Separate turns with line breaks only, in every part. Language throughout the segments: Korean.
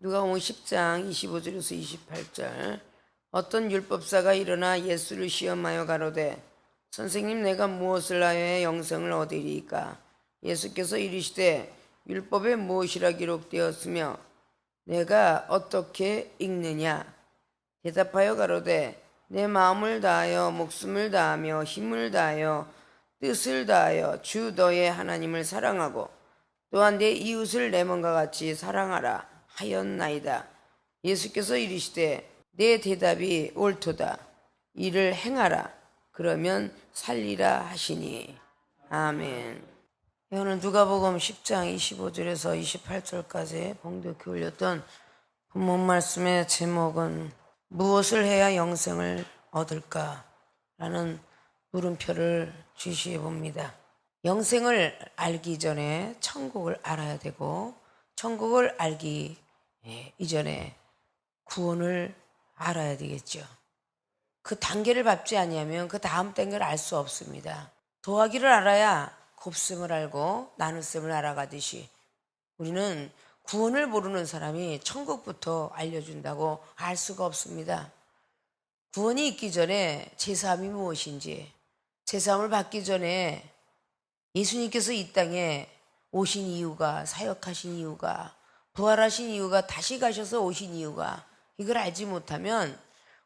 누가복음 10장 25절에서 28절. 어떤 율법사가 일어나 예수를 시험하여 가로되 선생님, 내가 무엇을 하여야 영생을 얻으리이까? 예수께서 이르시되 율법에 무엇이라 기록되었으며 내가 어떻게 읽느냐? 대답하여 가로되 내 마음을 다하여 목숨을 다하며 힘을 다하여 뜻을 다하여 주 너의 하나님을 사랑하고 또한 내 이웃을 내 몸과 같이 사랑하라 하였나이다. 예수께서 이르시되 내 대답이 옳도다. 이를 행하라. 그러면 살리라 하시니. 아멘. 오늘 누가복음 10장 25절에서 28절까지 봉독해 올렸던 본문 말씀의 제목은 무엇을 해야 영생을 얻을까? 라는 물음표를 주시해 봅니다. 영생을 알기 전에 천국을 알아야 되고, 천국을 알기 이전에 구원을 알아야 되겠죠. 그 단계를 밟지 아니하면 그 다음 단계를 알 수 없습니다. 더하기를 알아야 곱셈을 알고 나눗셈을 알아가듯이 우리는 구원을 모르는 사람이 천국부터 알려준다고 알 수가 없습니다. 구원이 있기 전에 제사함이 무엇인지, 제사함을 받기 전에 예수님께서 이 땅에 오신 이유가, 사역하신 이유가, 부활하신 이유가, 다시 가셔서 오신 이유가, 이걸 알지 못하면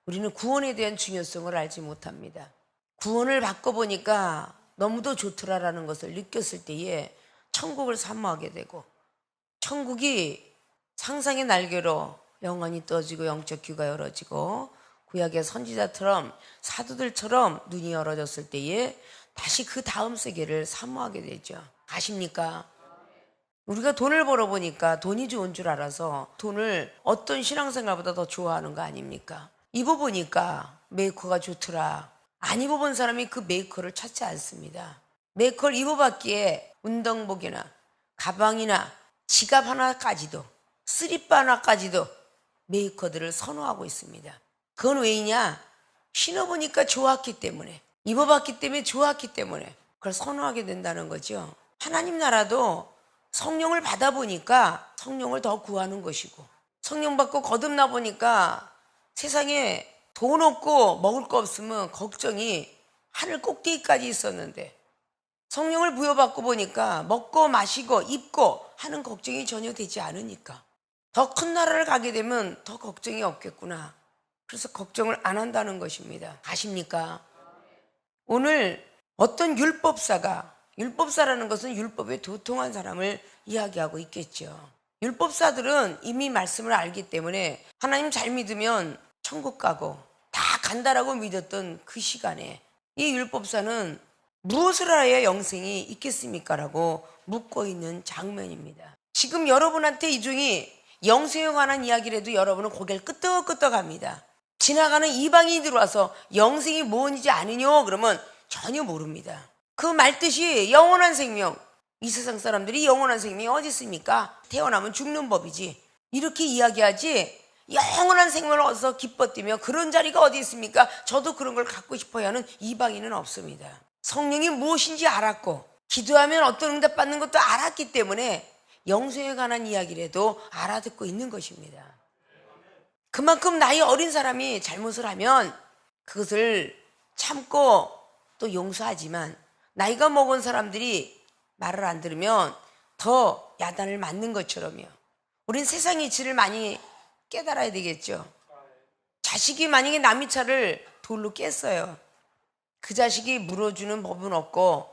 우리는 구원에 대한 중요성을 알지 못합니다. 구원을 받고 보니까 너무도 좋더라라는 것을 느꼈을 때에 천국을 사모하게 되고, 천국이 상상의 날개로 영혼이 떠지고 영적 귀가 열어지고 구약의 선지자처럼 사도들처럼 눈이 열어졌을 때에 다시 그 다음 세계를 사모하게 되죠. 아십니까? 우리가 돈을 벌어보니까 돈이 좋은 줄 알아서 돈을 어떤 신앙생활보다 더 좋아하는 거 아닙니까? 입어보니까 메이커가 좋더라. 안 입어본 사람이 그 메이커를 찾지 않습니다. 메이커를 입어봤기에 운동복이나 가방이나 지갑 하나까지도, 쓰리빠 하나까지도 메이커들을 선호하고 있습니다. 그건 왜냐? 신어보니까 좋았기 때문에, 입어봤기 때문에, 좋았기 때문에 그걸 선호하게 된다는 거죠. 하나님 나라도 성령을 받아보니까 성령을 더 구하는 것이고, 성령 받고 거듭나 보니까 세상에 돈 없고 먹을 거 없으면 걱정이 하늘 꼭대기까지 있었는데, 성령을 부여받고 보니까 먹고 마시고 입고 하는 걱정이 전혀 되지 않으니까 더 큰 나라를 가게 되면 더 걱정이 없겠구나. 그래서 걱정을 안 한다는 것입니다. 아십니까? 오늘 어떤 율법사라는 것은 율법에 도통한 사람을 이야기하고 있겠죠. 율법사들은 이미 말씀을 알기 때문에 하나님 잘 믿으면 천국 가고 다 간다라고 믿었던 그 시간에 이 율법사는 무엇을 하여야 영생이 있겠습니까? 라고 묻고 있는 장면입니다. 지금 여러분한테 이 중에 영생에 관한 이야기를 해도 여러분은 고개를 끄덕끄덕합니다. 지나가는 이방인이 들어와서 영생이 뭔지 아느냐 그러면 전혀 모릅니다. 그 말뜻이 영원한 생명, 이 세상 사람들이 영원한 생명이 어디 있습니까? 태어나면 죽는 법이지, 이렇게 이야기하지 영원한 생명을 얻어서 기뻐 뛰며 그런 자리가 어디 있습니까? 저도 그런 걸 갖고 싶어야 하는 이방인은 없습니다. 성령이 무엇인지 알았고 기도하면 어떤 응답 받는 것도 알았기 때문에 영생에 관한 이야기를 해도 알아듣고 있는 것입니다. 그만큼 나이 어린 사람이 잘못을 하면 그것을 참고 또 용서하지만, 나이가 먹은 사람들이 말을 안 들으면 더 야단을 맞는 것처럼요. 우린 세상의 이치를 많이 깨달아야 되겠죠. 자식이 만약에 남의 차를 돌로 깼어요. 그 자식이 물어주는 법은 없고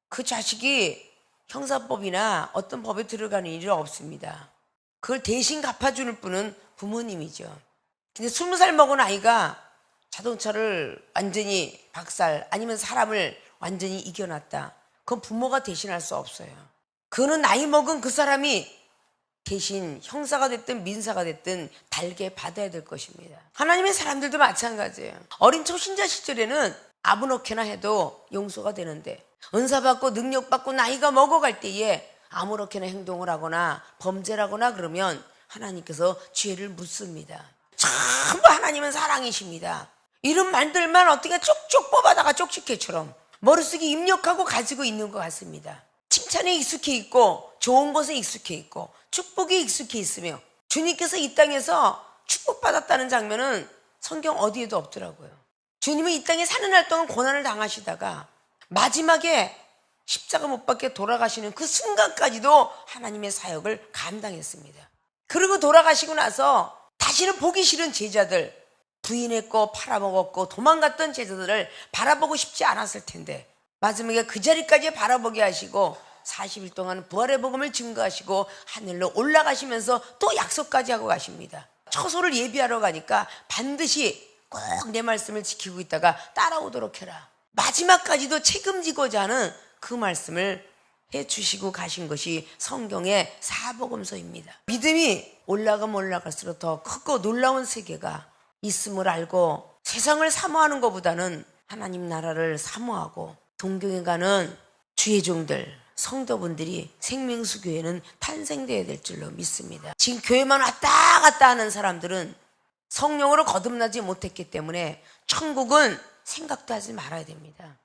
그 자식이 형사법이나 어떤 법에 들어가는 일은 없습니다. 그걸 대신 갚아주는 분은 부모님이죠. 근데 20살 먹은 아이가 자동차를 완전히 박살, 아니면 사람을 완전히 이겨놨다. 그건 부모가 대신할 수 없어요. 그거는 나이 먹은 그 사람이 대신 형사가 됐든 민사가 됐든 달게 받아야 될 것입니다. 하나님의 사람들도 마찬가지예요. 어린 초신자 시절에는 아무렇게나 해도 용서가 되는데, 은사받고 능력받고 나이가 먹어갈 때에 아무렇게나 행동을 하거나 범죄를 하거나 그러면 하나님께서 죄를 묻습니다. 전부 하나님은 사랑이십니다. 이런 말들만 어떻게 쪽쪽 뽑아다가 쪽집게처럼 머릿속에 입력하고 가지고 있는 것 같습니다. 칭찬에 익숙해 있고 좋은 것에 익숙해 있고 축복에 익숙해 있으며 주님께서 이 땅에서 축복받았다는 장면은 성경 어디에도 없더라고요. 주님은 이 땅에 사는 날 동안 고난을 당하시다가 마지막에 십자가 못 박혀 돌아가시는 그 순간까지도 하나님의 사역을 감당했습니다. 그리고 돌아가시고 나서 다시는 보기 싫은 제자들, 부인했고 팔아먹었고 도망갔던 제자들을 바라보고 싶지 않았을 텐데 마지막에 그 자리까지 바라보게 하시고 40일 동안 부활의 복음을 증거하시고 하늘로 올라가시면서 또 약속까지 하고 가십니다. 처소를 예비하러 가니까 반드시 꼭 내 말씀을 지키고 있다가 따라오도록 해라. 마지막까지도 책임지고자 하는 그 말씀을 해주시고 가신 것이 성경의 사복음서입니다. 믿음이 올라가면 올라갈수록 더 크고 놀라운 세계가 있음을 알고 세상을 사모하는 것보다는 하나님 나라를 사모하고 동경해가는 주의 종들, 성도분들이 생명수교회는 탄생되어야 될 줄로 믿습니다. 지금 교회만 왔다 갔다 하는 사람들은 성령으로 거듭나지 못했기 때문에 천국은 생각도 하지 말아야 됩니다.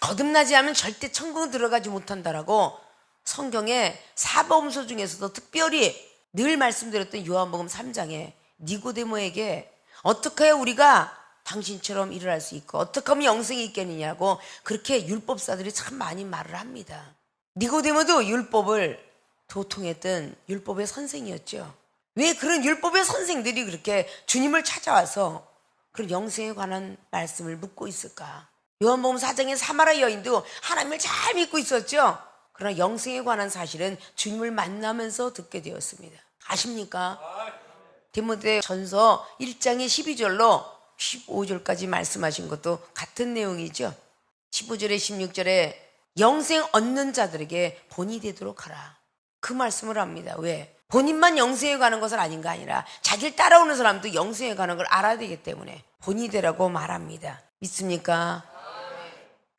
거듭나지 않으면 절대 천국은 들어가지 못한다라고 성경의 사복음서 중에서도 특별히 늘 말씀드렸던 요한복음 3장에 니고데모에게 어떻게 해야 우리가 당신처럼 일을 할 수 있고 어떻게 하면 영생이 있겠느냐고 그렇게 율법사들이 참 많이 말을 합니다. 니고데모도 율법을 도통했던 율법의 선생이었죠. 왜 그런 율법의 선생들이 그렇게 주님을 찾아와서 그런 영생에 관한 말씀을 묻고 있을까? 요한복음 4장의 사마리아 여인도 하나님을 잘 믿고 있었죠. 그러나 영생에 관한 사실은 주님을 만나면서 듣게 되었습니다. 아십니까? 디모데전서 1장의 12절로 15절까지 말씀하신 것도 같은 내용이죠. 15절에 16절에 영생 얻는 자들에게 본이 되도록 하라. 그 말씀을 합니다. 왜? 본인만 영생에 가는 것은 아닌가 아니라 자기를 따라오는 사람도 영생에 가는 걸 알아야 되기 때문에 본이 되라고 말합니다. 믿습니까?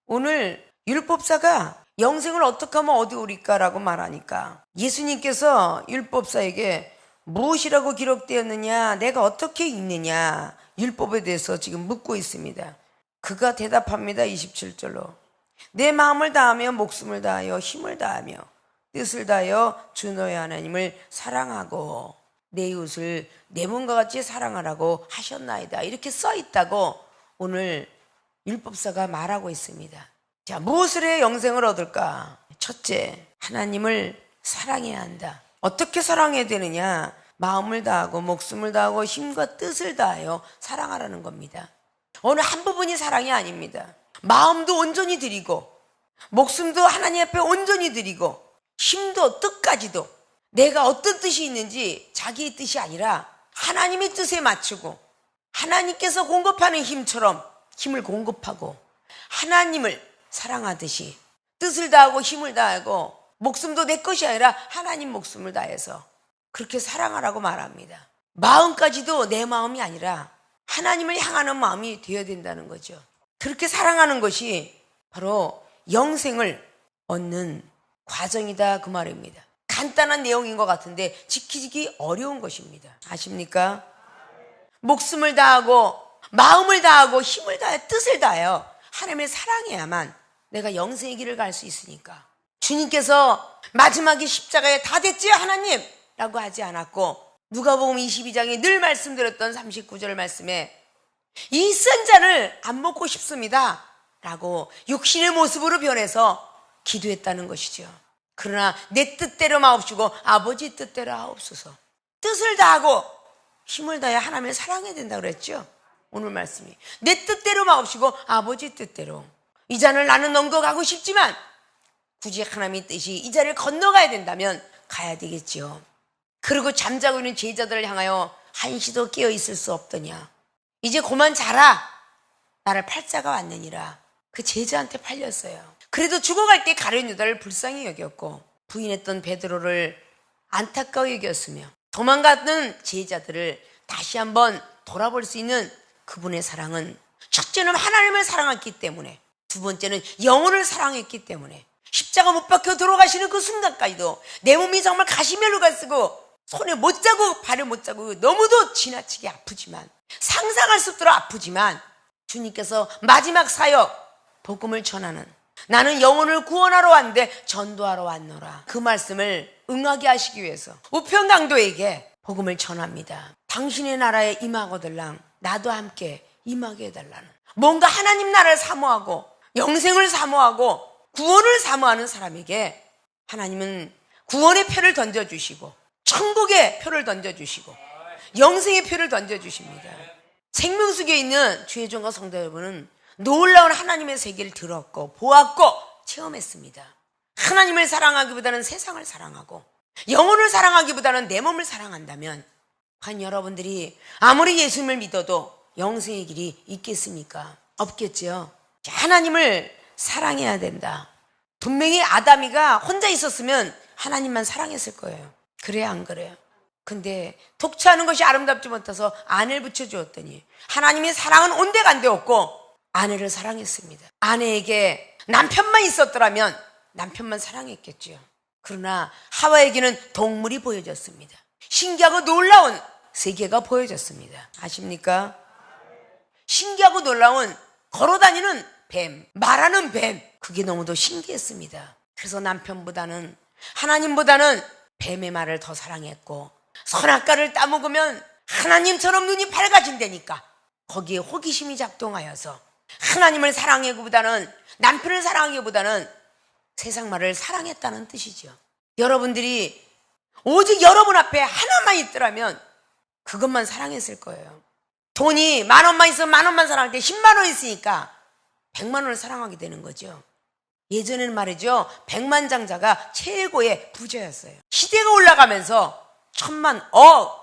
오늘 율법사가 영생을 어떻게 하면 어디 오릴까라고 말하니까 예수님께서 율법사에게 무엇이라고 기록되었느냐, 내가 어떻게 읽느냐 율법에 대해서 지금 묻고 있습니다. 그가 대답합니다. 27절로 내 마음을 다하며 목숨을 다하여 힘을 다하며 뜻을 다하여 주 너의 하나님을 사랑하고 내 이웃을 내 몸과 같이 사랑하라고 하셨나이다. 이렇게 써 있다고 오늘 율법사가 말하고 있습니다. 자, 무엇을 해야 영생을 얻을까? 첫째, 하나님을 사랑해야 한다. 어떻게 사랑해야 되느냐? 마음을 다하고 목숨을 다하고 힘과 뜻을 다하여 사랑하라는 겁니다. 어느 한 부분이 사랑이 아닙니다. 마음도 온전히 드리고 목숨도 하나님 앞에 온전히 드리고 힘도 뜻까지도 내가 어떤 뜻이 있는지 자기의 뜻이 아니라 하나님의 뜻에 맞추고 하나님께서 공급하는 힘처럼 힘을 공급하고 하나님을 사랑하듯이 뜻을 다하고 힘을 다하고 목숨도 내 것이 아니라 하나님 목숨을 다해서 그렇게 사랑하라고 말합니다. 마음까지도 내 마음이 아니라 하나님을 향하는 마음이 되어야 된다는 거죠. 그렇게 사랑하는 것이 바로 영생을 얻는 과정이다 그 말입니다. 간단한 내용인 것 같은데 지키기 어려운 것입니다. 아십니까? 목숨을 다하고 마음을 다하고 힘을 다해 뜻을 다하여 하나님을 사랑해야만 내가 영생의 길을 갈 수 있으니까 주님께서 마지막에 십자가에 다 됐지요 하나님 라고 하지 않았고 누가복음 22장에 늘 말씀드렸던 39절 말씀에 이 쓴 잔을 안 먹고 싶습니다 라고 육신의 모습으로 변해서 기도했다는 것이죠. 그러나 내 뜻대로 마옵시고 아버지 뜻대로 하옵소서. 뜻을 다하고 힘을 다해 하나님을 사랑해야 된다고 그랬죠. 오늘 말씀이 내 뜻대로 마옵시고 아버지 뜻대로. 이 잔을 나는 넘겨가고 싶지만 굳이 하나님의 뜻이 이 잔을 건너가야 된다면 가야 되겠지요. 그리고 잠자고 있는 제자들을 향하여 한시도 깨어 있을 수 없더냐. 이제 그만 자라. 나를 팔자가 왔느니라. 그 제자한테 팔렸어요. 그래도 죽어갈 때 가룟 유다를 불쌍히 여겼고 부인했던 베드로를 안타까워 여겼으며 도망갔던 제자들을 다시 한번 돌아볼 수 있는 그분의 사랑은 첫째는 하나님을 사랑했기 때문에 두 번째는 영혼을 사랑했기 때문에 십자가 못 박혀 돌아가시는 그 순간까지도 내 몸이 정말 가시멜로가 쓰고 손에 못 자고 발을 못 자고 너무도 지나치게 아프지만 상상할 수 없도록 아프지만 주님께서 마지막 사역 복음을 전하는 나는 영혼을 구원하러 왔는데 전도하러 왔노라 그 말씀을 응하게 하시기 위해서 우편강도에게 복음을 전합니다. 당신의 나라에 임하거들랑 나도 함께 임하게 해달라는, 뭔가 하나님 나라를 사모하고 영생을 사모하고 구원을 사모하는 사람에게 하나님은 구원의 표를 던져주시고 천국의 표를 던져주시고 영생의 표를 던져주십니다. 생명수교에 있는 주의 종과 성도 여러분은 놀라운 하나님의 세계를 들었고 보았고 체험했습니다. 하나님을 사랑하기보다는 세상을 사랑하고 영혼을 사랑하기보다는 내 몸을 사랑한다면 과연 여러분들이 아무리 예수님을 믿어도 영생의 길이 있겠습니까? 없겠지요. 하나님을 사랑해야 된다. 분명히 아담이가 혼자 있었으면 하나님만 사랑했을 거예요. 그래야 안 그래요? 근데 독차하는 것이 아름답지 못해서 아내를 붙여주었더니 하나님의 사랑은 온데간데 없고 아내를 사랑했습니다. 아내에게 남편만 있었더라면 남편만 사랑했겠죠. 그러나 하와에게는 동물이 보여졌습니다. 신기하고 놀라운 세계가 보여졌습니다. 아십니까? 신기하고 놀라운 걸어다니는 뱀, 말하는 뱀, 그게 너무도 신기했습니다. 그래서 남편보다는 하나님보다는 뱀의 말을 더 사랑했고 선악과를 따먹으면 하나님처럼 눈이 밝아진다니까 거기에 호기심이 작동하여서 하나님을 사랑하기보다는 남편을 사랑하기보다는 세상 말을 사랑했다는 뜻이죠. 여러분들이 오직 여러분 앞에 하나만 있더라면 그것만 사랑했을 거예요. 돈이 10,000원만 있으면 10,000원만 사랑할 때 10만 원 있으니까 100만 원을 사랑하게 되는 거죠. 예전에는 말이죠, 백만장자가 최고의 부자였어요. 시대가 올라가면서 1,000만,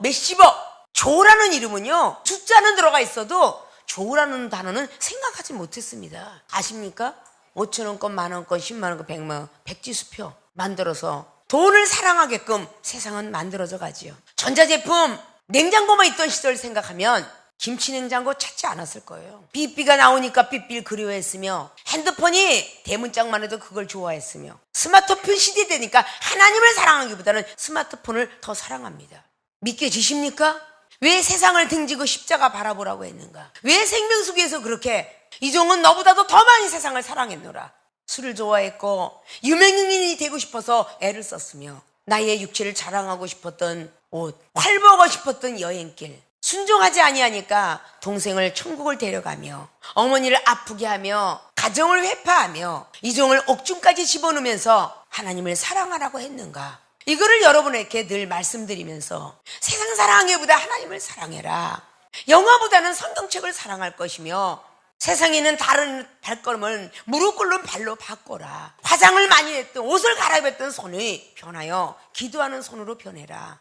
몇십억, 조라는 이름은요 숫자는 들어가 있어도 조라는 단어는 생각하지 못했습니다. 아십니까? 5,000원권, 만원권, 10만원권, 100만원, 백지수표 만들어서 돈을 사랑하게끔 세상은 만들어져 가지요. 전자제품, 냉장고만 있던 시절 생각하면 김치냉장고 찾지 않았을 거예요. 삐삐가 나오니까 삐삐를 그리워했으며 핸드폰이 대문짝만 해도 그걸 좋아했으며 스마트폰 시대 되니까 하나님을 사랑하기보다는 스마트폰을 더 사랑합니다. 믿겨지십니까? 왜 세상을 등지고 십자가 바라보라고 했는가? 왜 생명수교에서 그렇게 이종은 너보다도 더 많이 세상을 사랑했노라? 술을 좋아했고 유명인이 되고 싶어서 애를 썼으며 나의 육체를 자랑하고 싶었던 옷, 활보고 싶었던 여행길, 순종하지 아니하니까 동생을 천국을 데려가며 어머니를 아프게 하며 가정을 회파하며 이종을 옥중까지 집어넣으면서 하나님을 사랑하라고 했는가? 이거를 여러분에게 늘 말씀드리면서 세상 사랑하기보다 하나님을 사랑해라. 영화보다는 성경책을 사랑할 것이며 세상에는 다른 발걸음을 무릎 꿇는 발로 바꿔라. 화장을 많이 했던 옷을 갈아입었던 손이 변하여 기도하는 손으로 변해라.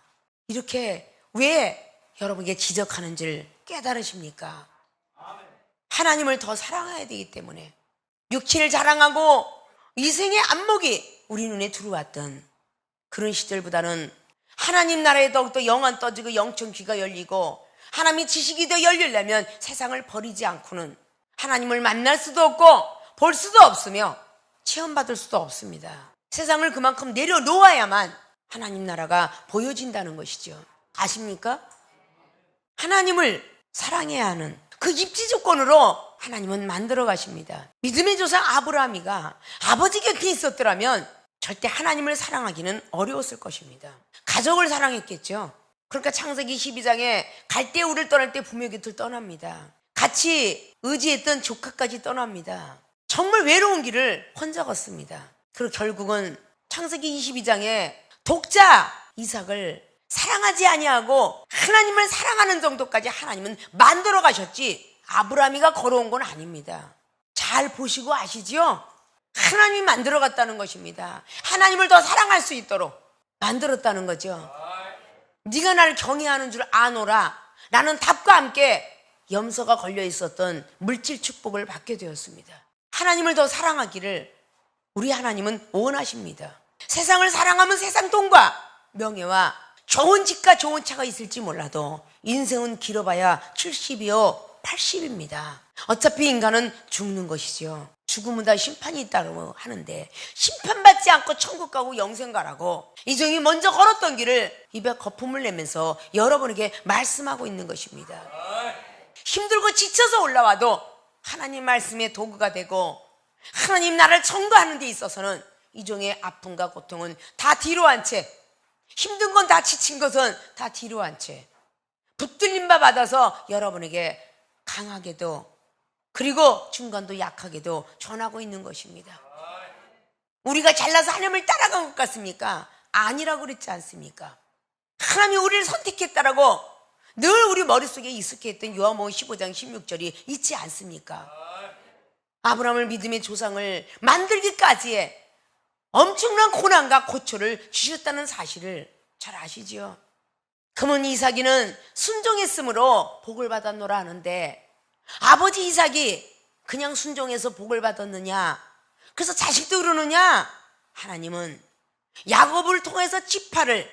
이렇게 왜 여러분에게 지적하는 줄 깨달으십니까? 하나님을 더 사랑해야 되기 때문에 육체를 자랑하고 이생의 안목이 우리 눈에 들어왔던 그런 시절보다는 하나님 나라에 더욱더 영안 떠지고 영청 귀가 열리고 하나님의 지식이 더 열리려면 세상을 버리지 않고는 하나님을 만날 수도 없고 볼 수도 없으며 체험받을 수도 없습니다. 세상을 그만큼 내려놓아야만 하나님 나라가 보여진다는 것이죠. 아십니까? 하나님을 사랑해야 하는 그 입지 조건으로 하나님은 만들어 가십니다. 믿음의 조상 아브라함이가 아버지 곁에 있었더라면 절대 하나님을 사랑하기는 어려웠을 것입니다. 가족을 사랑했겠죠. 그러니까 창세기 12장에 갈대우를 떠날 때 부모 곁을 떠납니다. 같이 의지했던 조카까지 떠납니다. 정말 외로운 길을 혼자 걷습니다. 그리고 결국은 창세기 22장에 독자 이삭을 사랑하지 아니하고 하나님을 사랑하는 정도까지 하나님은 만들어 가셨지 아브라함이가 걸어온 건 아닙니다. 잘 보시고 아시죠? 하나님이 만들어 갔다는 것입니다. 하나님을 더 사랑할 수 있도록 만들었다는 거죠. 네가 나를 경외하는 줄 아노라 라는 답과 함께 염소가 걸려 있었던 물질 축복을 받게 되었습니다. 하나님을 더 사랑하기를 우리 하나님은 원하십니다. 세상을 사랑하면 세상 돈과 명예와 좋은 집과 좋은 차가 있을지 몰라도 인생은 길어봐야 70이요 80입니다. 어차피 인간은 죽는 것이죠. 죽으면 다 심판이 있다고 하는데 심판받지 않고 천국 가고 영생 가라고 이종이 먼저 걸었던 길을 입에 거품을 내면서 여러분에게 말씀하고 있는 것입니다. 힘들고 지쳐서 올라와도 하나님 말씀의 도구가 되고 하나님 나라를 전도하는 데 있어서는 이종의 아픔과 고통은 다 뒤로 한 채 힘든 건 다 지친 것은 다 뒤로 한 채 붙들림 바 받아서 여러분에게 강하게도 그리고 중간도 약하게도 전하고 있는 것입니다. 우리가 잘나서 하나님을 따라간 것 같습니까? 아니라고 그랬지 않습니까? 하나님이 우리를 선택했다라고 늘 우리 머릿속에 익숙해 했던 요한복음 15장 16절이 있지 않습니까? 아브라함을 믿음의 조상을 만들기까지의 엄청난 고난과 고초를 주셨다는 사실을 잘 아시죠? 그러면 이삭이는 순종했으므로 복을 받았노라 하는데 아버지 이삭이 그냥 순종해서 복을 받았느냐? 그래서 자식도 그러느냐? 하나님은 야곱을 통해서 지파를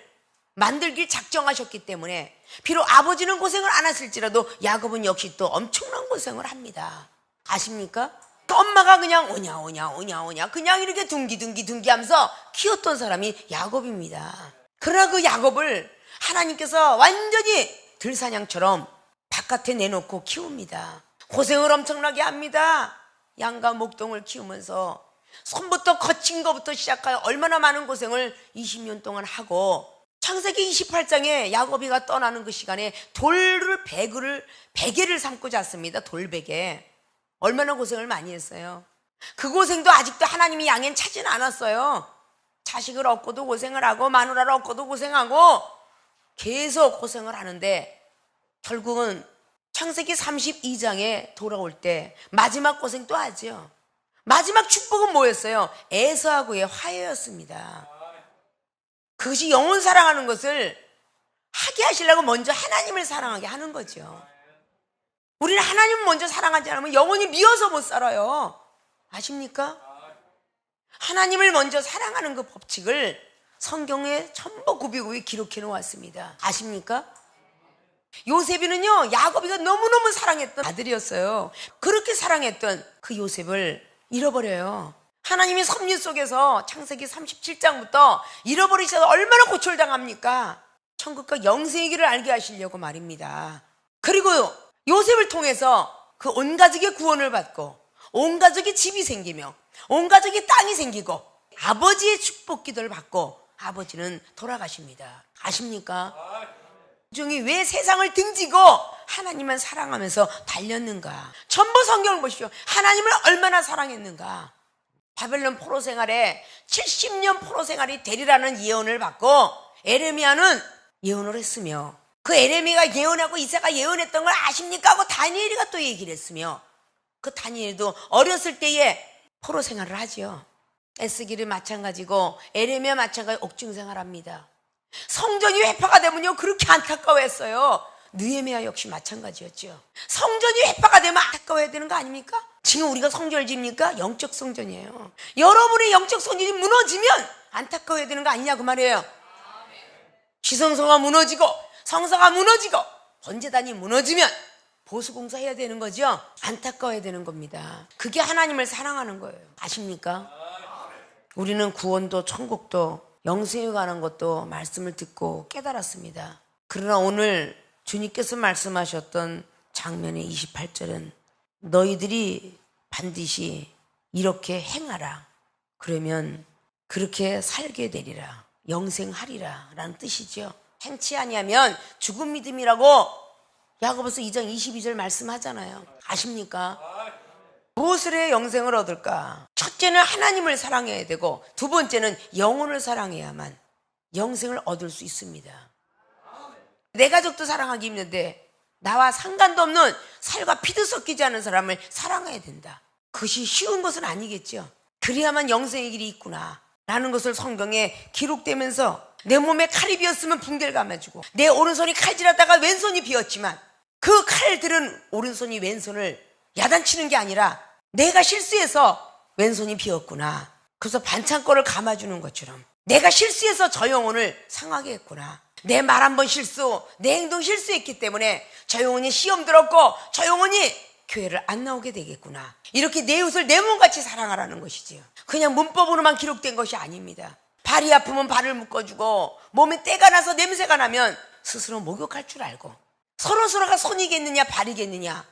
만들길 작정하셨기 때문에 비록 아버지는 고생을 안 했을지라도 야곱은 역시 또 엄청난 고생을 합니다. 아십니까? 엄마가 그냥 오냐 그냥 이렇게 둥기 하면서 키웠던 사람이 야곱입니다. 그러나 그 야곱을 하나님께서 완전히 들사냥처럼 바깥에 내놓고 키웁니다. 고생을 엄청나게 합니다. 양과 목동을 키우면서 손부터 거친 것부터 시작하여 얼마나 많은 고생을 20년 동안 하고 창세기 28장에 야곱이가 떠나는 그 시간에 돌을 베개를 삼고 잤습니다. 돌베개. 얼마나 고생을 많이 했어요. 그 고생도 아직도 하나님이 양엔 차진 않았어요. 자식을 얻고도 고생을 하고 마누라를 얻고도 고생하고 계속 고생을 하는데 결국은 창세기 32장에 돌아올 때 마지막 고생 또 하죠. 마지막 축복은 뭐였어요? 에서하고의 화해였습니다. 그것이 영혼 사랑하는 것을 하게 하시려고 먼저 하나님을 사랑하게 하는 거죠. 우리는 하나님을 먼저 사랑하지 않으면 영혼이 미워서 못 살아요. 아십니까? 하나님을 먼저 사랑하는 그 법칙을 성경에 전부 굽이굽이 기록해 놓았습니다. 아십니까? 요셉이는요, 야곱이가 너무너무 사랑했던 아들이었어요. 그렇게 사랑했던 그 요셉을 잃어버려요. 하나님이 섭리 속에서 창세기 37장부터 잃어버리셔서 얼마나 고초당합니까? 천국과 영생의 길을 알게 하시려고 말입니다. 그리고 요셉을 통해서 그 온 가족의 구원을 받고 온 가족의 집이 생기며 온 가족의 땅이 생기고 아버지의 축복 기도를 받고 아버지는 돌아가십니다. 아십니까? 종이 왜 세상을 등지고 하나님만 사랑하면서 달렸는가? 전부 성경을 보십시오. 하나님을 얼마나 사랑했는가? 바벨론 포로 생활에 70년 포로 생활이 되리라는 예언을 받고 에레미야는 예언을 했으며 그 에레미야가 예언하고 이사가 예언했던 걸 아십니까? 하고 다니엘이가 또 얘기를 했으며 그 다니엘도 어렸을 때에 포로 생활을 하죠. 에스겔이 마찬가지고 에레미야 마찬가지 옥중 생활합니다. 성전이 회파가 되면요 그렇게 안타까워했어요. 느헤미야 역시 마찬가지였죠. 성전이 회파가 되면 안타까워해야 되는 거 아닙니까? 지금 우리가 성전을 집니까? 영적 성전이에요. 여러분의 영적 성전이 무너지면 안타까워해야 되는 거 아니냐 그 말이에요. 지성소가 무너지고 성소가 무너지고 번제단이 무너지면 보수공사 해야 되는 거죠. 안타까워야 되는 겁니다. 그게 하나님을 사랑하는 거예요. 아십니까? 우리는 구원도 천국도 영생에 관한 것도 말씀을 듣고 깨달았습니다. 그러나 오늘 주님께서 말씀하셨던 장면의 28절은 너희들이 반드시 이렇게 행하라. 그러면 그렇게 살게 되리라. 영생하리라 라는 뜻이죠. 행치 아니하면 죽은 믿음이라고 야고보서 2장 22절 말씀하잖아요. 아십니까? 무엇을 해야 영생을 얻을까? 첫째는 하나님을 사랑해야 되고 두 번째는 영혼을 사랑해야만 영생을 얻을 수 있습니다. 내 가족도 사랑하기 힘든데 나와 상관도 없는 살과 피도 섞이지 않은 사람을 사랑해야 된다. 그것이 쉬운 것은 아니겠죠. 그래야만 영생의 길이 있구나 라는 것을 성경에 기록되면서 내 몸에 칼이 비었으면 붕대를 감아주고 내 오른손이 칼질하다가 왼손이 비었지만 그 칼들은 오른손이 왼손을 야단치는 게 아니라 내가 실수해서 왼손이 비었구나. 그래서 반창고를 감아주는 것처럼 내가 실수해서 저 영혼을 상하게 했구나. 내 말 한 번 실수, 내 행동 실수했기 때문에 저 영혼이 시험 들었고 저 영혼이 교회를 안 나오게 되겠구나. 이렇게 내 이웃을 내 몸같이 사랑하라는 것이지요. 그냥 문법으로만 기록된 것이 아닙니다. 발이 아프면 발을 묶어주고 몸에 때가 나서 냄새가 나면 스스로 목욕할 줄 알고 서로가 손이겠느냐 발이겠느냐.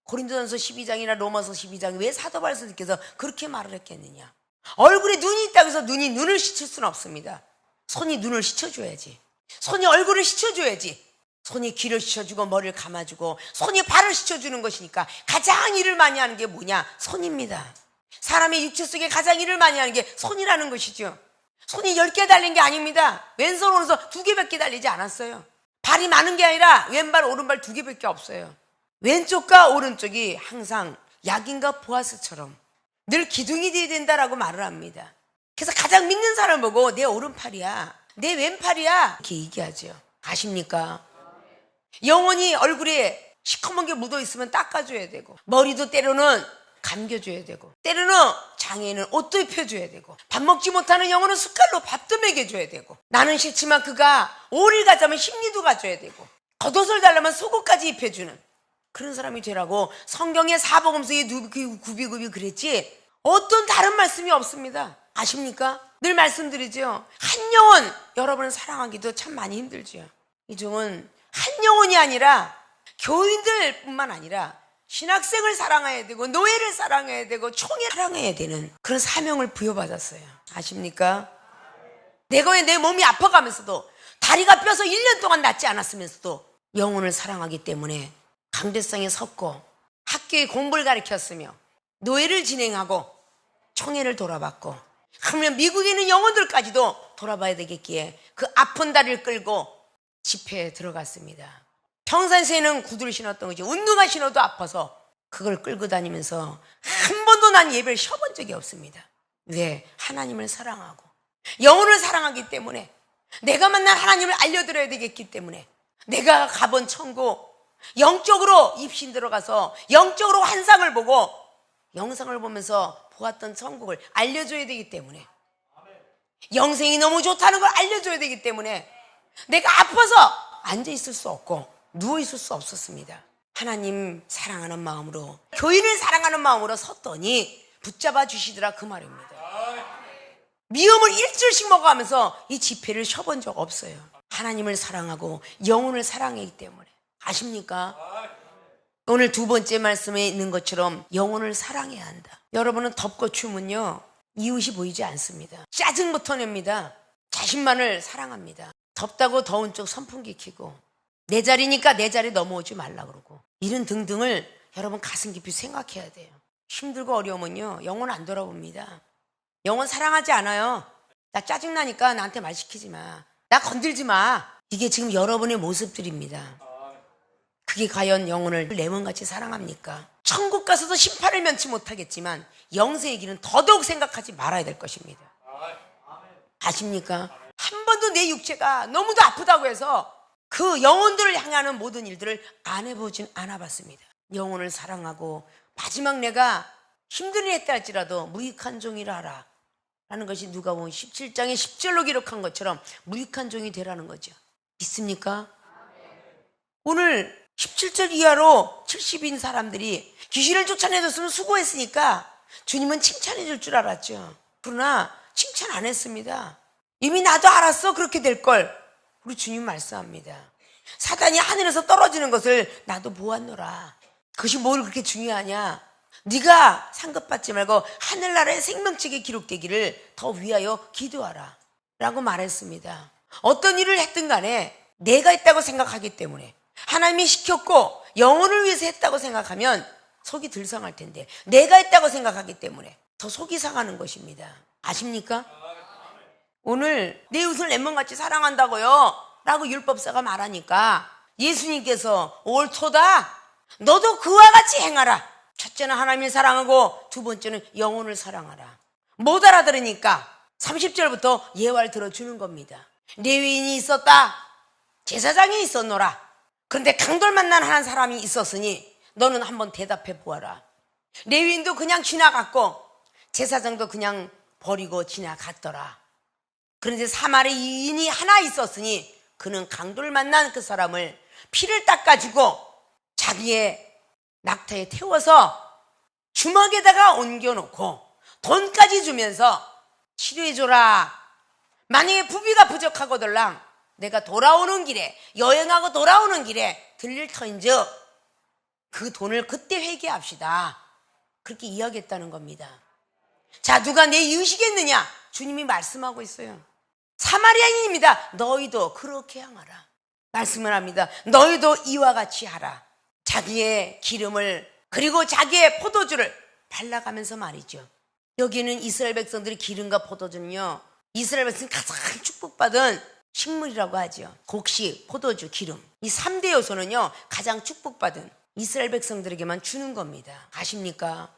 고린도전서 12장이나 로마서 12장 왜 사도 바울께서 그렇게 말을 했겠느냐. 얼굴에 눈이 있다고 해서 눈이 눈을 씻을 수는 없습니다. 손이 눈을 씻어줘야지. 손이 얼굴을 씻어줘야지. 손이 귀를 씻어주고 머리를 감아주고 손이 발을 씻어주는 것이니까 가장 일을 많이 하는 게 뭐냐? 손입니다. 사람의 육체 속에 가장 일을 많이 하는 게 손이라는 것이죠. 손이 10개 달린 게 아닙니다. 왼손 오른손 2개밖에 달리지 않았어요. 발이 많은 게 아니라 왼발 오른발 2개밖에 없어요. 왼쪽과 오른쪽이 항상 약인과 보아스처럼 늘 기둥이 되어야 된다라고 말을 합니다. 그래서 가장 믿는 사람을 보고 내 오른팔이야, 내 왼팔이야 이렇게 얘기하죠. 아십니까? 영혼이 얼굴에 시커먼 게 묻어있으면 닦아줘야 되고, 머리도 때로는 감겨줘야 되고, 때로는 장애인은 옷도 입혀줘야 되고, 밥 먹지 못하는 영혼은 숟갈로 밥도 먹여줘야 되고, 나는 싫지만 그가 오를 가자면 심리도 가져야 되고, 겉옷을 달라면 속옷까지 입혀주는 그런 사람이 되라고 성경의 사복음서에 구비구비 그랬지 어떤 다른 말씀이 없습니다. 아십니까? 늘 말씀드리죠. 한 영혼 여러분을 사랑하기도 참 많이 힘들죠. 이 중은 한 영혼이 아니라 교인들 뿐만 아니라 신학생을 사랑해야 되고 노예를 사랑해야 되고 총회를 사랑해야 되는 그런 사명을 부여받았어요. 아십니까? 내 몸이 아파가면서도 다리가 뼈서 1년 동안 낫지 않았으면서도 영혼을 사랑하기 때문에 강대상에 섰고 학교에 공부를 가르쳤으며 노예를 진행하고 총회를 돌아봤고, 그러면 미국에 있는 영혼들까지도 돌아봐야 되겠기에 그 아픈 다리를 끌고 집회에 들어갔습니다. 평상시에는 구두를 신었던 거지 운동화 신어도 아파서 그걸 끌고 다니면서 한 번도 난 예배를 쉬어본 적이 없습니다. 왜? 하나님을 사랑하고 영혼을 사랑하기 때문에, 내가 만난 하나님을 알려드려야 되겠기 때문에, 내가 가본 천국 영적으로 입신 들어가서 영적으로 환상을 보고 영상을 보면서 보았던 천국을 알려줘야 되기 때문에, 영생이 너무 좋다는 걸 알려줘야 되기 때문에 내가 아파서 앉아있을 수 없고 누워있을 수 없었습니다. 하나님 사랑하는 마음으로, 교인을 사랑하는 마음으로 섰더니 붙잡아 주시더라 그 말입니다. 미음을 일주일씩 먹어가면서 이 집회를 쉬어본 적 없어요. 하나님을 사랑하고 영혼을 사랑하기 때문에. 아십니까? 오늘 두 번째 말씀에 있는 것처럼 영혼을 사랑해야 한다. 여러분은 덥고 추우면요 이웃이 보이지 않습니다. 짜증부터 냅니다. 자신만을 사랑합니다. 덥다고 더운 쪽 선풍기 켜고, 내 자리니까 내 자리 넘어오지 말라 그러고, 이런 등등을 여러분 가슴 깊이 생각해야 돼요. 힘들고 어려우면요 영혼 안 돌아봅니다. 영혼 사랑하지 않아요. 나 짜증나니까 나한테 말 시키지 마, 나 건들지 마. 이게 지금 여러분의 모습들입니다. 그게 과연 영혼을 레몬같이 사랑합니까? 천국 가서도 심판을 면치 못하겠지만 영생의 길은 더더욱 생각하지 말아야 될 것입니다. 아십니까? 한 번도 내 육체가 너무도 아프다고 해서 그 영혼들을 향하는 모든 일들을 안 해보진 않아봤습니다. 영혼을 사랑하고 마지막 내가 힘든 일 했다 할지라도 무익한 종이라 하라 라는 것이 누가복음 17장의 10절로 기록한 것처럼 무익한 종이 되라는 거죠. 있습니까? 오늘 17절 이하로 70인 사람들이 귀신을 쫓아내줬으면 수고했으니까 주님은 칭찬해 줄 줄 알았죠. 그러나 칭찬 안 했습니다. 이미 나도 알았어 그렇게 될 걸. 우리 주님 말씀합니다. 사단이 하늘에서 떨어지는 것을 나도 보았노라. 그것이 뭘 그렇게 중요하냐? 네가 상급받지 말고 하늘나라의 생명책에 기록되기를 더 위하여 기도하라 라고 말했습니다. 어떤 일을 했든 간에 내가 있다고 생각하기 때문에, 하나님이 시켰고 영혼을 위해서 했다고 생각하면 속이 덜 상할 텐데, 내가 있다고 생각하기 때문에 더 속이 상하는 것입니다. 아십니까? 오늘 내 이웃을 내 몸같이 사랑한다고요 라고 율법사가 말하니까 예수님께서 옳도다, 너도 그와 같이 행하라. 첫째는 하나님을 사랑하고 두 번째는 영혼을 사랑하라. 못 알아들으니까 30절부터 예화를 들어주는 겁니다. 레위인이 있었다, 제사장이 있었노라. 그런데 강돌만난 한 사람이 있었으니 너는 한번 대답해 보아라. 레위인도 그냥 지나갔고 제사장도 그냥 버리고 지나갔더라. 그런데 사마리아인이 하나 있었으니 그는 강도를 만난 그 사람을 피를 닦아주고 자기의 낙타에 태워서 주막에다가 옮겨놓고 돈까지 주면서 치료해줘라. 만약에 부비가 부족하거들랑 내가 돌아오는 길에, 여행하고 돌아오는 길에 들릴 터인즉 그 돈을 그때 회개합시다. 그렇게 이야기했다는 겁니다. 자, 누가 내 이웃이겠느냐? 주님이 말씀하고 있어요. 사마리아인입니다. 너희도 그렇게 행하라. 말씀을 합니다. 너희도 이와 같이 하라. 자기의 기름을 그리고 자기의 포도주를 발라가면서 말이죠. 여기는 이스라엘 백성들의 기름과 포도주는요, 이스라엘 백성이 가장 축복받은 식물이라고 하죠. 곡식, 포도주, 기름. 이 3대 요소는요, 가장 축복받은 이스라엘 백성들에게만 주는 겁니다. 아십니까?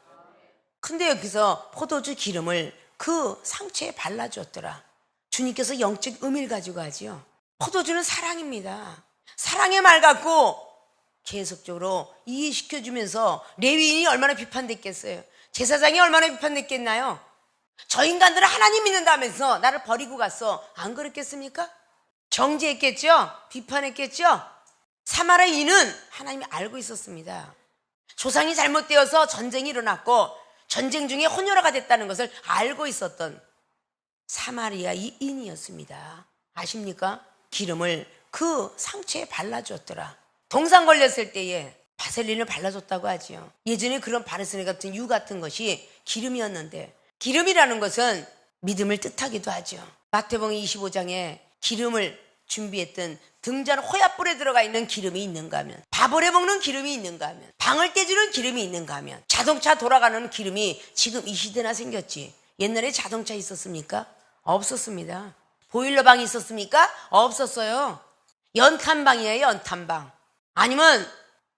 근데 여기서 포도주 기름을 그 상처에 발라주었더라. 주님께서 영적 의미를 가지고 하지요. 포도주는 사랑입니다. 사랑의 말 갖고 계속적으로 이해시켜주면서 레위인이 얼마나 비판됐겠어요. 제사장이 얼마나 비판됐겠나요? 저 인간들은 하나님 믿는다면서 나를 버리고 갔어. 안 그랬겠습니까? 정죄했겠죠? 비판했겠죠? 사마리아인은 하나님이 알고 있었습니다. 조상이 잘못되어서 전쟁이 일어났고 전쟁 중에 혼혈아가 됐다는 것을 알고 있었던 사마리아인이었습니다. 아십니까? 기름을 그 상처에 발라주었더라. 동상 걸렸을 때에 바셀린을 발라줬다고 하지요. 예전에 그런 바르스네 같은 유 같은 것이 기름이었는데, 기름이라는 것은 믿음을 뜻하기도 하죠. 마태복음 25장에 기름을 준비했던 등잔 호야불에 들어가 있는 기름이 있는가 하면, 밥을 먹는 기름이 있는가 하면, 방을 떼주는 기름이 있는가 하면, 자동차 돌아가는 기름이 지금 이 시대나 생겼지. 옛날에 자동차 있었습니까? 없었습니다. 보일러방이 있었습니까? 없었어요. 연탄방이에요. 연탄방. 아니면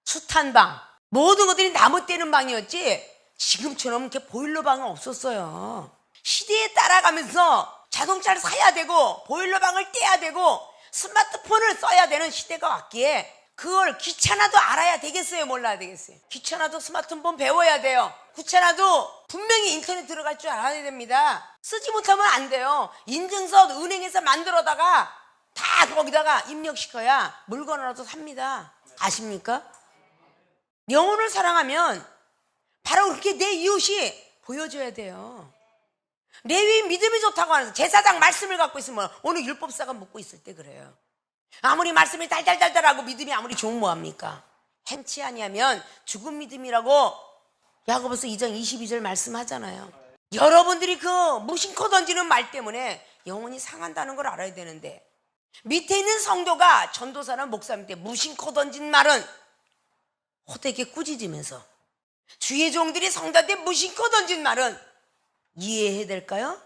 수탄방. 모든 것들이 나무 떼는 방이었지 지금처럼 이렇게 보일러방은 없었어요. 시대에 따라가면서 자동차를 사야 되고 보일러방을 떼야 되고 스마트폰을 써야 되는 시대가 왔기에 그걸 귀찮아도 알아야 되겠어요? 몰라야 되겠어요? 귀찮아도 스마트폰 배워야 돼요. 귀찮아도 분명히 인터넷 들어갈 줄 알아야 됩니다. 쓰지 못하면 안 돼요. 인증서 은행에서 만들어다가 다 거기다가 입력시켜야 물건이라도 삽니다. 아십니까? 영혼을 사랑하면 바로 그렇게 내 이웃이 보여줘야 돼요. 레위인 믿음이 좋다고 하면서 제사장 말씀을 갖고 있으면 오늘 율법사가 묻고 있을 때 그래요. 아무리 말씀이 달달달달하고 믿음이 아무리 좋으면 뭐합니까? 행치 아니하면 죽은 믿음이라고 야고보서 2장 22절 말씀하잖아요. 여러분들이 그 무심코 던지는 말 때문에 영혼이 상한다는 걸 알아야 되는데, 밑에 있는 성도가 전도사나 목사님한테 무심코 던진 말은 호되게 꾸짖으면서, 주의 종들이 성도한테 무심코 던진 말은 이해해야 될까요?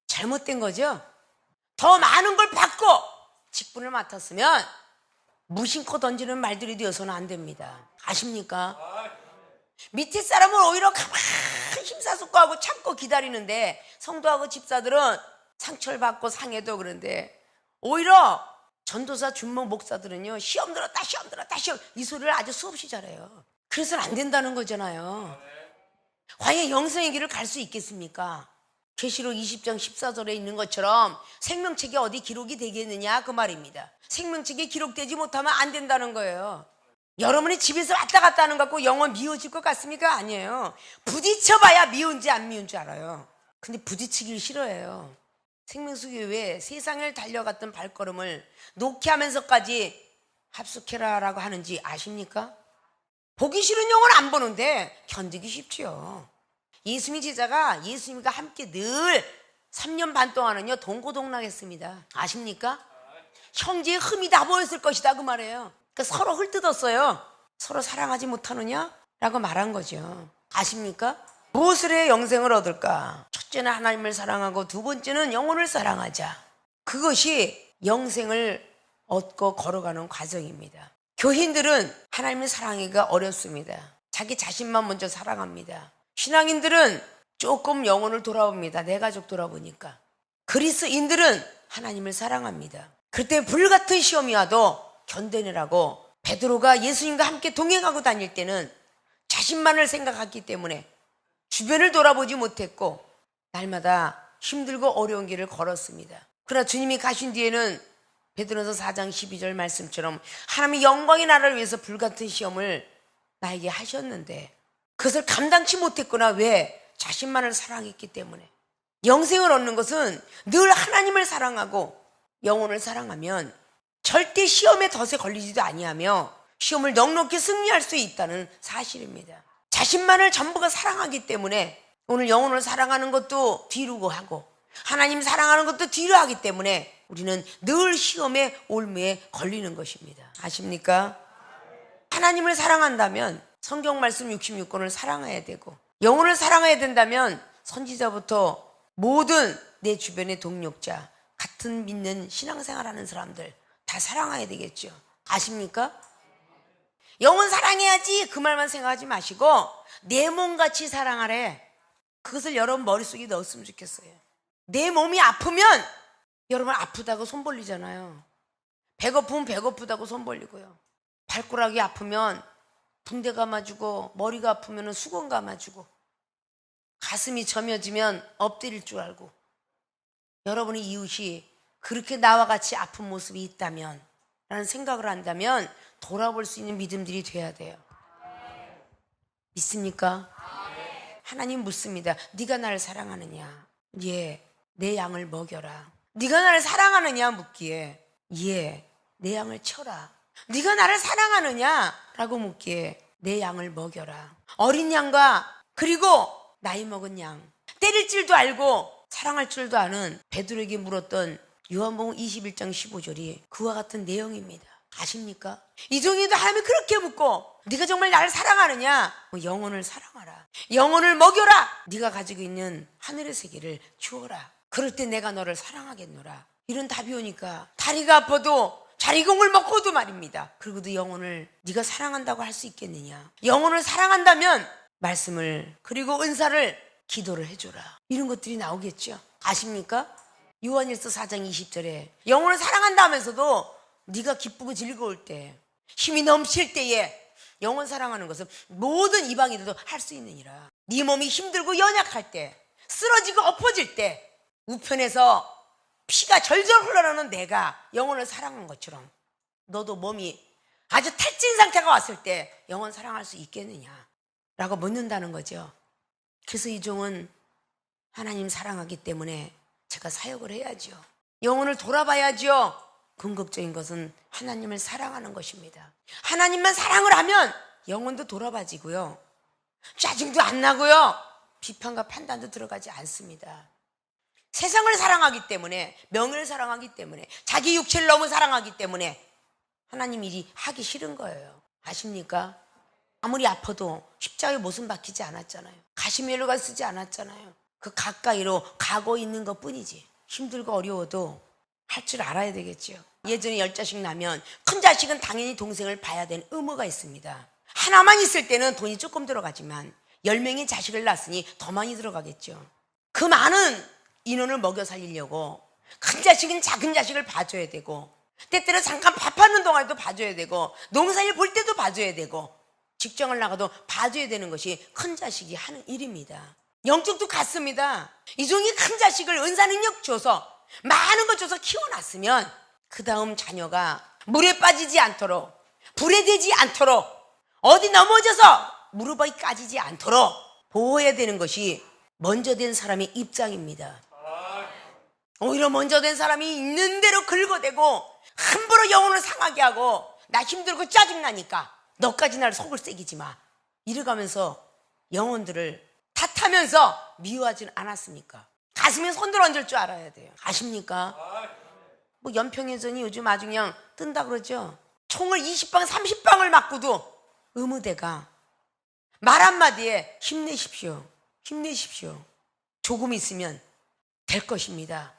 잘못된 거죠. 더 많은 걸 받고 직분을 맡았으면 무심코 던지는 말들이 되어서는 안 됩니다. 아십니까? 밑에 사람은 오히려 가만히 힘사숙고하고 참고 기다리는데, 성도하고 집사들은 상처를 받고 상해도 그런데, 오히려 전도사 준목 목사들은요, 시험 들었다 시험 들었다 시험, 이 소리를 아주 수없이 잘해요. 그래서는 안 된다는 거잖아요. 과연 영생의 길을 갈 수 있겠습니까? 계시록 20장 14절에 있는 것처럼 생명책에 어디 기록이 되겠느냐 그 말입니다. 생명책에 기록되지 못하면 안 된다는 거예요. 여러분이 집에서 왔다 갔다 하는 것 갖고 영원 미워질 것 같습니까? 아니에요. 부딪혀봐야 미운지 안 미운지 알아요. 근데 부딪히길 싫어해요. 생명수교회에 세상을 달려갔던 발걸음을 놓게 하면서까지 합숙해라라고 하는지 아십니까? 보기 싫은 영혼 안 보는데 견디기 쉽지요. 예수님 제자가 예수님과 함께 늘 3년 반 동안은요 동고동락했습니다. 아십니까? 형제의 흠이 다 보였을 것이다 그 말이에요. 그러니까 서로 헐뜯었어요. 서로 사랑하지 못하느냐? 라고 말한 거죠. 아십니까? 무엇을 해야 영생을 얻을까? 첫째는 하나님을 사랑하고 두 번째는 영혼을 사랑하자. 그것이 영생을 얻고 걸어가는 과정입니다. 교인들은 하나님을 사랑하기가 어렵습니다. 자기 자신만 먼저 사랑합니다. 신앙인들은 조금 영혼을 돌아봅니다. 내 가족 돌아보니까. 그리스인들은 하나님을 사랑합니다. 그때 불같은 시험이 와도 견뎌내라고 베드로가 예수님과 함께 동행하고 다닐 때는 자신만을 생각했기 때문에 주변을 돌아보지 못했고 날마다 힘들고 어려운 길을 걸었습니다. 그러나 주님이 가신 뒤에는 베드로서 4장 12절 말씀처럼 하나님의 영광의 나라를 위해서 불같은 시험을 나에게 하셨는데 그것을 감당치 못했구나. 왜? 자신만을 사랑했기 때문에. 영생을 얻는 것은 늘 하나님을 사랑하고 영혼을 사랑하면 절대 시험의 덫에 걸리지도 아니하며 시험을 넉넉히 승리할 수 있다는 사실입니다. 자신만을 전부가 사랑하기 때문에 오늘 영혼을 사랑하는 것도 뒤로고 하고 하나님 사랑하는 것도 뒤로 하기 때문에 우리는 늘 시험의 올무에 걸리는 것입니다. 아십니까? 하나님을 사랑한다면 성경 말씀 66권을 사랑해야 되고, 영혼을 사랑해야 된다면 선지자부터 모든 내 주변의 동력자, 같은 믿는 신앙생활하는 사람들 다 사랑해야 되겠죠. 아십니까? 영혼 사랑해야지 그 말만 생각하지 마시고 내 몸같이 사랑하래. 그것을 여러분 머릿속에 넣었으면 좋겠어요. 내 몸이 아프면 여러분 아프다고 손 벌리잖아요. 배고프면 배고프다고 손 벌리고요. 발가락이 아프면 붕대 감아주고, 머리가 아프면 수건 감아주고, 가슴이 저며지면 엎드릴 줄 알고. 여러분의 이웃이 그렇게 나와 같이 아픈 모습이 있다면, 라는 생각을 한다면 돌아볼 수 있는 믿음들이 돼야 돼요. 믿습니까? 하나님 묻습니다. 네가 나를 사랑하느냐? 예, 내 양을 먹여라. 네가 나를 사랑하느냐 묻기에 예, 내 양을 쳐라. 네가 나를 사랑하느냐? 라고 묻기에 내 양을 먹여라. 어린 양과 그리고 나이 먹은 양, 때릴 줄도 알고 사랑할 줄도 아는 베드로에게 물었던 요한복음 21장 15절이 그와 같은 내용입니다. 아십니까? 이종이도 하나님이 그렇게 묻고 네가 정말 나를 사랑하느냐? 영혼을 사랑하라. 영혼을 먹여라. 네가 가지고 있는 하늘의 세계를 주어라. 그럴 때 내가 너를 사랑하겠노라. 이런 답이 오니까 다리가 아파도 자리공을 먹고도 말입니다. 그리고도 영혼을 네가 사랑한다고 할 수 있겠느냐? 영혼을 사랑한다면 말씀을 그리고 은사를 기도를 해줘라. 이런 것들이 나오겠죠. 아십니까? 요한일서 4장 20절에 영혼을 사랑한다 하면서도 네가 기쁘고 즐거울 때, 힘이 넘칠 때에 영혼 사랑하는 것은 모든 이방인들도 할 수 있느니라. 네 몸이 힘들고 연약할 때, 쓰러지고 엎어질 때, 우편에서 피가 절절 흘러나오는 내가 영혼을 사랑하는 것처럼 너도 몸이 아주 탈진 상태가 왔을 때 영혼 사랑할 수 있겠느냐? 라고 묻는다는 거죠. 그래서 이종은 하나님 사랑하기 때문에 제가 사역을 해야죠. 영혼을 돌아봐야죠. 궁극적인 것은 하나님을 사랑하는 것입니다. 하나님만 사랑을 하면 영혼도 돌아봐지고요. 짜증도 안 나고요. 비판과 판단도 들어가지 않습니다. 세상을 사랑하기 때문에, 명예를 사랑하기 때문에, 자기 육체를 너무 사랑하기 때문에 하나님 일이 하기 싫은 거예요. 아십니까? 아무리 아파도 십자가에 못은 박히지 않았잖아요. 가시멜로가 쓰지 않았잖아요. 그 가까이로 가고 있는 것 뿐이지. 힘들고 어려워도 할 줄 알아야 되겠죠. 예전에 10자식 나면 큰 자식은 당연히 동생을 봐야 되는 의무가 있습니다. 하나만 있을 때는 돈이 조금 들어가지만 10명의 자식을 낳았으니 더 많이 들어가겠죠. 그 많은 인원을 먹여 살리려고 큰 자식은 작은 자식을 봐줘야 되고, 때때로 잠깐 밥하는 동안에도 봐줘야 되고, 농사일 볼 때도 봐줘야 되고, 직장을 나가도 봐줘야 되는 것이 큰 자식이 하는 일입니다. 영적도 같습니다. 이종이 큰 자식을 은사 능력 줘서 많은 것 줘서 키워놨으면 그 다음 자녀가 물에 빠지지 않도록, 불에 대지 않도록, 어디 넘어져서 무릎이 까지지 않도록 보호해야 되는 것이 먼저 된 사람의 입장입니다. 오히려 먼저 된 사람이 있는 대로 긁어대고 함부로 영혼을 상하게 하고, 나 힘들고 짜증나니까 너까지 날 속을 새기지 마, 이래가면서 영혼들을 탓하면서 미워하지는 않았습니까? 가슴에 손들 얹을 줄 알아야 돼요. 아십니까? 뭐 연평해전이 요즘 아주 그냥 뜬다 그러죠. 총을 20방 30방을 맞고도 의무대가 말 한마디에 힘내십시오, 힘내십시오, 조금 있으면 될 것입니다.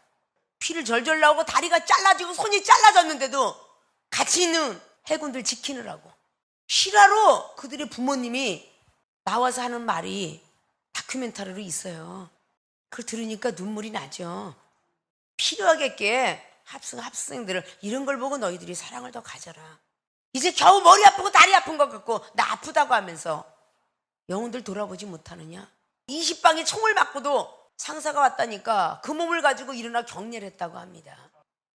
피를 절절 나오고 다리가 잘라지고 손이 잘라졌는데도 같이 있는 해군들 지키느라고 실화로 그들의 부모님이 나와서 하는 말이 다큐멘터리로 있어요. 그걸 들으니까 눈물이 나죠. 필요하겠게 학생들을 이런 걸 보고 너희들이 사랑을 더 가져라. 이제 겨우 머리 아프고 다리 아픈 것 같고 나 아프다고 하면서 영혼들 돌아보지 못하느냐? 20방에 총을 맞고도 상사가 왔다니까 그 몸을 가지고 일어나 격려를 했다고 합니다.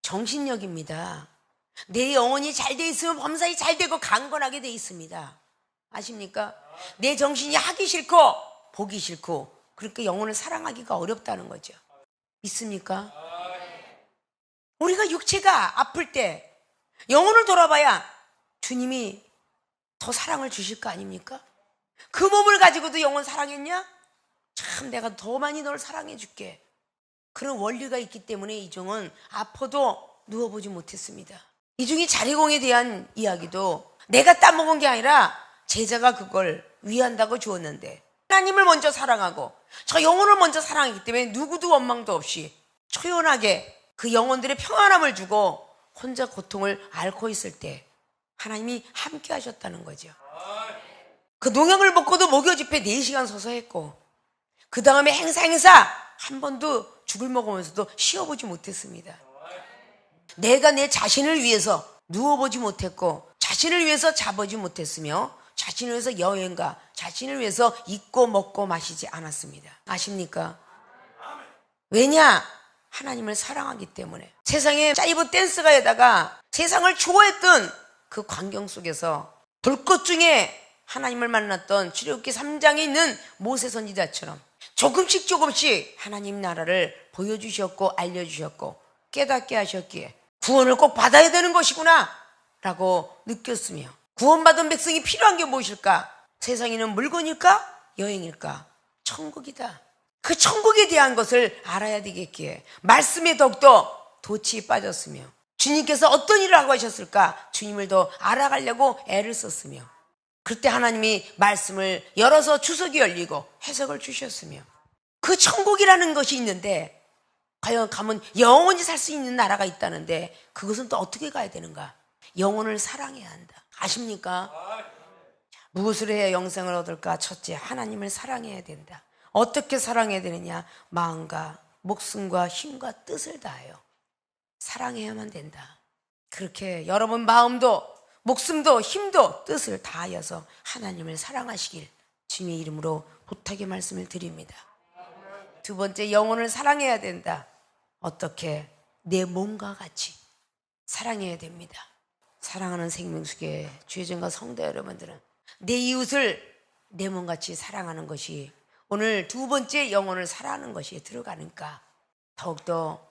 정신력입니다. 내 영혼이 잘 돼 있으면 범사에 잘 되고 강건하게 돼 있습니다. 아십니까? 내 정신이 하기 싫고 보기 싫고 그러니까 영혼을 사랑하기가 어렵다는 거죠. 믿습니까? 우리가 육체가 아플 때 영혼을 돌아봐야 주님이 더 사랑을 주실 거 아닙니까? 그 몸을 가지고도 영혼 사랑했냐? 참 내가 더 많이 널 사랑해 줄게. 그런 원리가 있기 때문에 이종은 아파도 누워보지 못했습니다. 이중이 자리공에 대한 이야기도 내가 따먹은 게 아니라 제자가 그걸 위한다고 주었는데 하나님을 먼저 사랑하고 저 영혼을 먼저 사랑하기 때문에 누구도 원망도 없이 초연하게 그 영혼들의 평안함을 주고 혼자 고통을 앓고 있을 때 하나님이 함께 하셨다는 거죠. 그 농약을 먹고도 목요 집회 4시간 서서 했고 그 다음에 행사 한 번도 죽을 먹으면서도 쉬어보지 못했습니다. 내가 내 자신을 위해서 누워보지 못했고 자신을 위해서 자보지 못했으며 자신을 위해서 여행가 자신을 위해서 입고 먹고 마시지 않았습니다. 아십니까? 왜냐? 하나님을 사랑하기 때문에. 세상에 짜이브 댄스가에다가 세상을 좋아했던 그 광경 속에서 불꽃 중에 하나님을 만났던 출애굽기 3장에 있는 모세 선지자처럼 조금씩 하나님 나라를 보여주셨고 알려주셨고 깨닫게 하셨기에 구원을 꼭 받아야 되는 것이구나 라고 느꼈으며 구원받은 백성이 필요한 게 무엇일까? 세상에는 물건일까? 여행일까? 천국이다. 그 천국에 대한 것을 알아야 되겠기에 말씀에 더욱더 도취에 빠졌으며 주님께서 어떤 일을 하고 하셨을까? 주님을 더 알아가려고 애를 썼으며 그때 하나님이 말씀을 열어서 주석이 열리고 해석을 주셨으며 그 천국이라는 것이 있는데 과연 가면 영원히 살 수 있는 나라가 있다는데 그것은 또 어떻게 가야 되는가? 영혼을 사랑해야 한다. 아십니까? 무엇을 해야 영생을 얻을까? 첫째, 하나님을 사랑해야 된다. 어떻게 사랑해야 되느냐? 마음과 목숨과 힘과 뜻을 다하여 사랑해야만 된다. 그렇게 여러분 마음도 목숨도 힘도 뜻을 다하여서 하나님을 사랑하시길 주님의 이름으로 부탁의 말씀을 드립니다. 두 번째, 영혼을 사랑해야 된다. 어떻게? 내 몸과 같이 사랑해야 됩니다. 사랑하는 생명수계 주의전과 성도 여러분들은 내 이웃을 내 몸같이 사랑하는 것이 오늘 두 번째 영혼을 사랑하는 것이 들어가니까 더욱더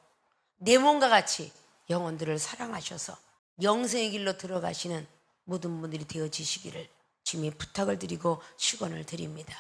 내 몸과 같이 영혼들을 사랑하셔서 영생의 길로 들어가시는 모든 분들이 되어지시기를 주님의 부탁을 드리고 축원을 드립니다.